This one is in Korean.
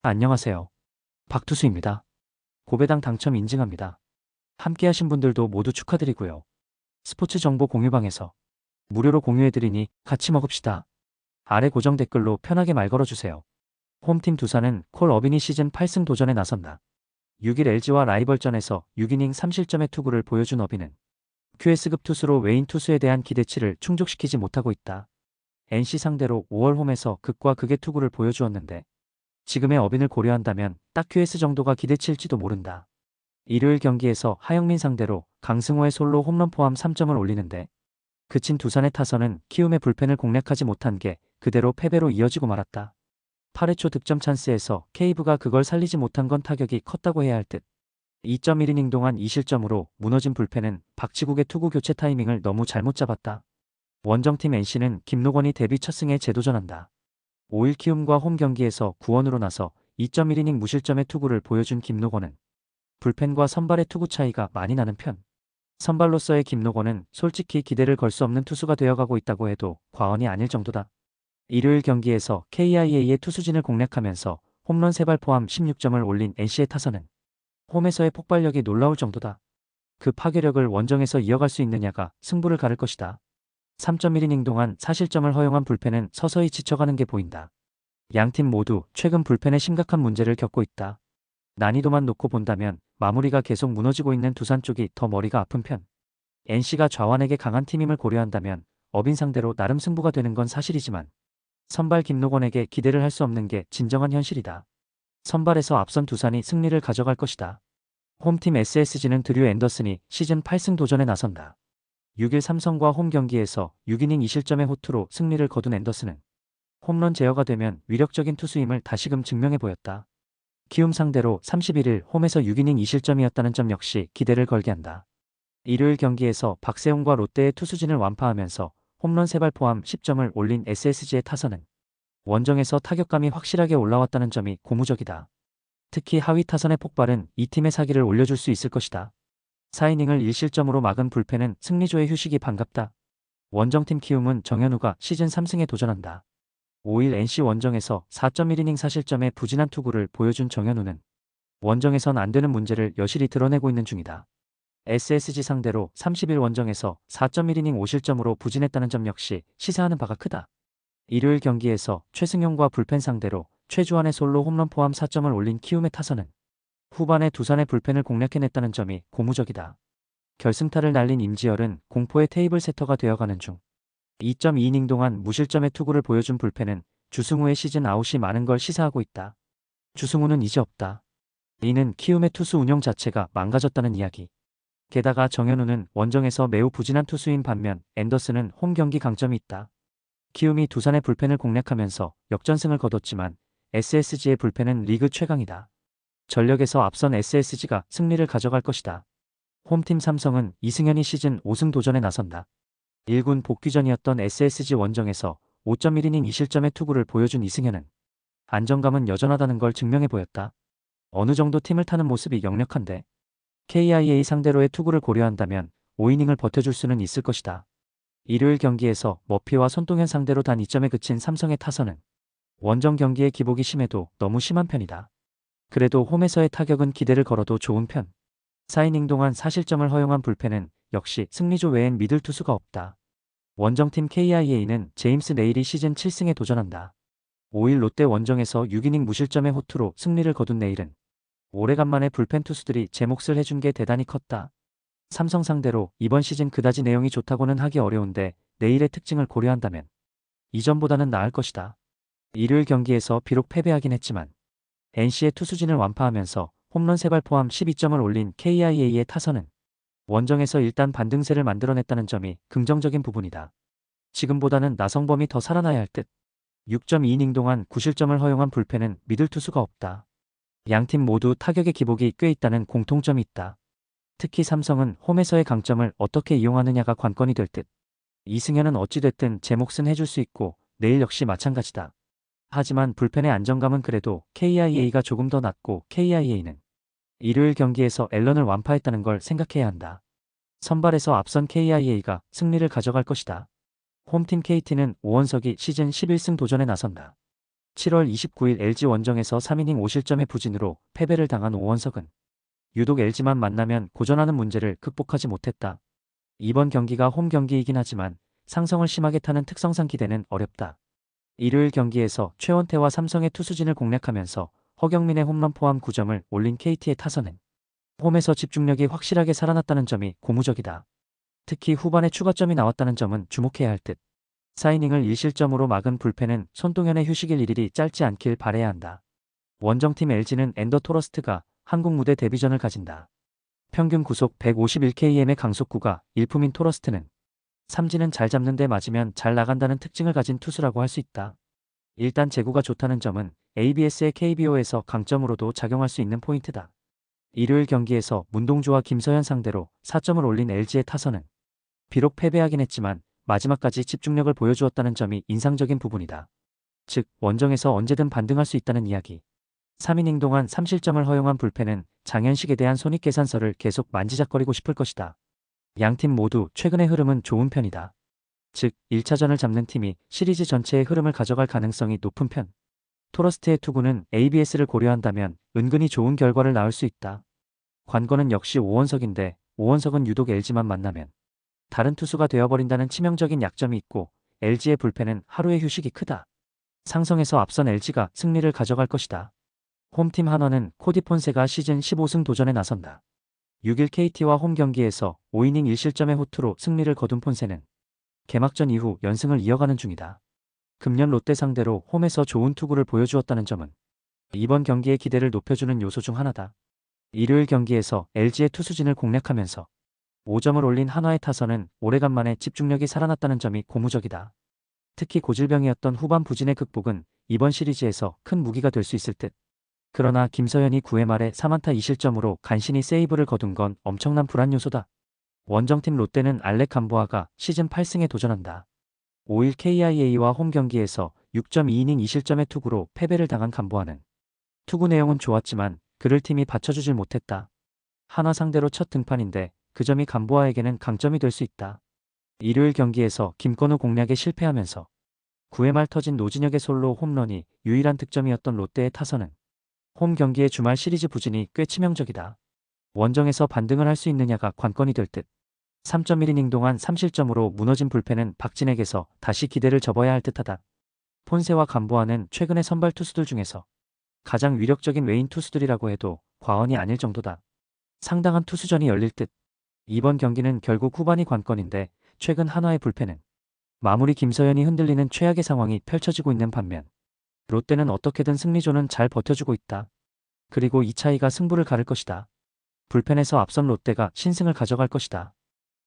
안녕하세요. 박투수입니다. 고배당 당첨 인증합니다. 함께하신 분들도 모두 축하드리고요. 스포츠 정보 공유방에서 무료로 공유해드리니 같이 먹읍시다. 아래 고정 댓글로 편하게 말 걸어주세요. 홈팀 두산은 콜 어비니 시즌 8승 도전에 나선다. 6일 LG와 라이벌전에서 6이닝 3실점의 투구를 보여준 어비는 QS급 투수로 외인 투수에 대한 기대치를 충족시키지 못하고 있다. NC 상대로 5월 홈에서 극과 극의 투구를 보여주었는데 지금의 어빈을 고려한다면 딱 QS 정도가 기대치일지도 모른다. 일요일 경기에서 하영민 상대로 강승호의 솔로 홈런 포함 3점을 올리는데 그친 두산의 타선은 키움의 불펜을 공략하지 못한 게 그대로 패배로 이어지고 말았다. 8회 초 득점 찬스에서 케이브가 그걸 살리지 못한 건 타격이 컸다고 해야 할 듯. 2.1이닝 동안 2실점으로 무너진 불펜은 박지국의 투구 교체 타이밍을 너무 잘못 잡았다. 원정팀 NC는 김노건이 데뷔 첫 승에 재도전한다. 5일 키움과 홈 경기에서 구원으로 나서 2.1이닝 무실점의 투구를 보여준 김노건은 불펜과 선발의 투구 차이가 많이 나는 편. 선발로서의 김노건은 솔직히 기대를 걸 수 없는 투수가 되어가고 있다고 해도 과언이 아닐 정도다. 일요일 경기에서 KIA의 투수진을 공략하면서 홈런 3발 포함 16점을 올린 NC의 타선은 홈에서의 폭발력이 놀라울 정도다. 그 파괴력을 원정에서 이어갈 수 있느냐가 승부를 가를 것이다. 3.1이닝 동안 4실점을 허용한 불펜은 서서히 지쳐가는 게 보인다. 양팀 모두 최근 불펜에 심각한 문제를 겪고 있다. 난이도만 놓고 본다면 마무리가 계속 무너지고 있는 두산 쪽이 더 머리가 아픈 편. NC가 좌완에게 강한 팀임을 고려한다면 어빈 상대로 나름 승부가 되는 건 사실이지만 선발 김노건에게 기대를 할 수 없는 게 진정한 현실이다. 선발에서 앞선 두산이 승리를 가져갈 것이다. 홈팀 SSG는 드류 앤더슨이 시즌 8승 도전에 나선다. 6일 삼성과 홈 경기에서 6이닝 2실점의 호투로 승리를 거둔 앤더슨은 홈런 제어가 되면 위력적인 투수임을 다시금 증명해 보였다. 키움 상대로 31일 홈에서 6이닝 2실점이었다는 점 역시 기대를 걸게 한다. 일요일 경기에서 박세웅과 롯데의 투수진을 완파하면서 홈런 3발 포함 10점을 올린 SSG의 타선은 원정에서 타격감이 확실하게 올라왔다는 점이 고무적이다. 특히 하위 타선의 폭발은 이 팀의 사기를 올려줄 수 있을 것이다. 4이닝을 1실점으로 막은 불펜은 승리조의 휴식이 반갑다. 원정팀 키움은 정현우가 시즌 3승에 도전한다. 5일 NC 원정에서 4.1이닝 4실점의 부진한 투구를 보여준 정현우는 원정에선 안 되는 문제를 여실히 드러내고 있는 중이다. SSG 상대로 30일 원정에서 4.1이닝 5실점으로 부진했다는 점 역시 시사하는 바가 크다. 일요일 경기에서 최승용과 불펜 상대로 최주환의 솔로 홈런 포함 4점을 올린 키움의 타선은 후반에 두산의 불펜을 공략해냈다는 점이 고무적이다. 결승타를 날린 임지열은 공포의 테이블 세터가 되어가는 중. 2.2이닝 동안 무실점의 투구를 보여준 불펜은 주승우의 시즌 아웃이 많은 걸 시사하고 있다. 주승우는 이제 없다. 이는 키움의 투수 운영 자체가 망가졌다는 이야기. 게다가 정현우는 원정에서 매우 부진한 투수인 반면 앤더슨은 홈 경기 강점이 있다. 키움이 두산의 불펜을 공략하면서 역전승을 거뒀지만 SSG의 불펜은 리그 최강이다. 전력에서 앞선 SSG가 승리를 가져갈 것이다. 홈팀 삼성은 이승현이 시즌 5승 도전에 나선다. 1군 복귀전이었던 SSG 원정에서 5.1이닝 2실점의 투구를 보여준 이승현은 안정감은 여전하다는 걸 증명해 보였다. 어느 정도 팀을 타는 모습이 역력한데 KIA 상대로의 투구를 고려한다면 5이닝을 버텨줄 수는 있을 것이다. 일요일 경기에서 머피와 손동현 상대로 단 2점에 그친 삼성의 타선은 원정 경기의 기복이 심해도 너무 심한 편이다. 그래도 홈에서의 타격은 기대를 걸어도 좋은 편. 4이닝 동안 4실점을 허용한 불펜은 역시 승리조 외엔 믿을 투수가 없다. 원정팀 KIA는 제임스 네일이 시즌 7승에 도전한다. 5일 롯데 원정에서 6이닝 무실점의 호투로 승리를 거둔 네일은 오래간만에 불펜 투수들이 제 몫을 해준 게 대단히 컸다. 삼성 상대로 이번 시즌 그다지 내용이 좋다고는 하기 어려운데 네일의 특징을 고려한다면 이전보다는 나을 것이다. 일요일 경기에서 비록 패배하긴 했지만 NC의 투수진을 완파하면서 홈런 3발 포함 12점을 올린 KIA의 타선은 원정에서 일단 반등세를 만들어냈다는 점이 긍정적인 부분이다. 지금보다는 나성범이 더 살아나야 할 듯. 6.2이닝 동안 9실점을 허용한 불펜은 믿을 투수가 없다. 양팀 모두 타격의 기복이 꽤 있다는 공통점이 있다. 특히 삼성은 홈에서의 강점을 어떻게 이용하느냐가 관건이 될 듯. 이승현은 어찌됐든 제 몫은 해줄 수 있고 내일 역시 마찬가지다. 하지만 불펜의 안정감은 그래도 KIA가 조금 더 낮고 KIA는 일요일 경기에서 앨런을 완파했다는 걸 생각해야 한다. 선발에서 앞선 KIA가 승리를 가져갈 것이다. 홈팀 KT는 오원석이 시즌 11승 도전에 나선다. 7월 29일 LG 원정에서 3이닝 5실점의 부진으로 패배를 당한 오원석은 유독 LG만 만나면 고전하는 문제를 극복하지 못했다. 이번 경기가 홈 경기이긴 하지만 상성을 심하게 타는 특성상 기대는 어렵다. 일요일 경기에서 최원태와 삼성의 투수진을 공략하면서 허경민의 홈런 포함 9점을 올린 KT의 타선은 홈에서 집중력이 확실하게 살아났다는 점이 고무적이다. 특히 후반에 추가점이 나왔다는 점은 주목해야 할 듯. 4이닝을 1실점으로 막은 불펜은 손동현의 휴식일 일일이 짧지 않길 바라야 한다. 원정팀 LG는 앤더 토러스트가 한국 무대 데뷔전을 가진다. 평균 구속 151km의 강속구가 일품인 토러스트는 삼진은 잘 잡는데 맞으면 잘 나간다는 특징을 가진 투수라고 할 수 있다. 일단 제구가 좋다는 점은 ABS의 KBO에서 강점으로도 작용할 수 있는 포인트다. 일요일 경기에서 문동주와 김서현 상대로 4점을 올린 LG의 타선은 비록 패배하긴 했지만 마지막까지 집중력을 보여주었다는 점이 인상적인 부분이다. 즉, 원정에서 언제든 반등할 수 있다는 이야기. 3이닝 동안 3실점을 허용한 불펜은 장현식에 대한 손익계산서를 계속 만지작거리고 싶을 것이다. 양팀 모두 최근의 흐름은 좋은 편이다. 즉, 1차전을 잡는 팀이 시리즈 전체의 흐름을 가져갈 가능성이 높은 편. 토러스트의 투구는 ABS를 고려한다면 은근히 좋은 결과를 낳을 수 있다. 관건은 역시 오원석인데 오원석은 유독 LG만 만나면 다른 투수가 되어버린다는 치명적인 약점이 있고 LG의 불펜은 하루의 휴식이 크다. 상성에서 앞선 LG가 승리를 가져갈 것이다. 홈팀 한화는 코디 폰세가 시즌 15승 도전에 나선다. 6일 KT와 홈 경기에서 5이닝 1실점의 호투로 승리를 거둔 폰세는 개막전 이후 연승을 이어가는 중이다. 금년 롯데 상대로 홈에서 좋은 투구를 보여주었다는 점은 이번 경기의 기대를 높여주는 요소 중 하나다. 일요일 경기에서 LG의 투수진을 공략하면서 5점을 올린 한화의 타선은 오래간만에 집중력이 살아났다는 점이 고무적이다. 특히 고질병이었던 후반 부진의 극복은 이번 시리즈에서 큰 무기가 될 수 있을 듯. 그러나 김서현이 9회 말에 3안타 2실점으로 간신히 세이브를 거둔 건 엄청난 불안 요소다. 원정팀 롯데는 알렉 감보아가 시즌 8승에 도전한다. 5일 KIA와 홈 경기에서 6.2이닝 2실점의 투구로 패배를 당한 감보아는 투구 내용은 좋았지만 그를 팀이 받쳐주질 못했다. 한화 상대로 첫 등판인데 그 점이 감보아에게는 강점이 될 수 있다. 일요일 경기에서 김건우 공략에 실패하면서 9회 말 터진 노진혁의 솔로 홈런이 유일한 득점이었던 롯데의 타선은 홈 경기의 주말 시리즈 부진이 꽤 치명적이다. 원정에서 반등을 할 수 있느냐가 관건이 될 듯. 3.1이닝 동안 3실점으로 무너진 불펜은 박진에게서 다시 기대를 접어야 할 듯하다. 폰세와 감보아는 최근의 선발 투수들 중에서 가장 위력적인 외인 투수들이라고 해도 과언이 아닐 정도다. 상당한 투수전이 열릴 듯. 이번 경기는 결국 후반이 관건인데 최근 한화의 불펜은 마무리 김서현이 흔들리는 최악의 상황이 펼쳐지고 있는 반면 롯데는 어떻게든 승리조는 잘 버텨주고 있다. 그리고 이 차이가 승부를 가를 것이다. 불펜에서 앞선 롯데가 신승을 가져갈 것이다.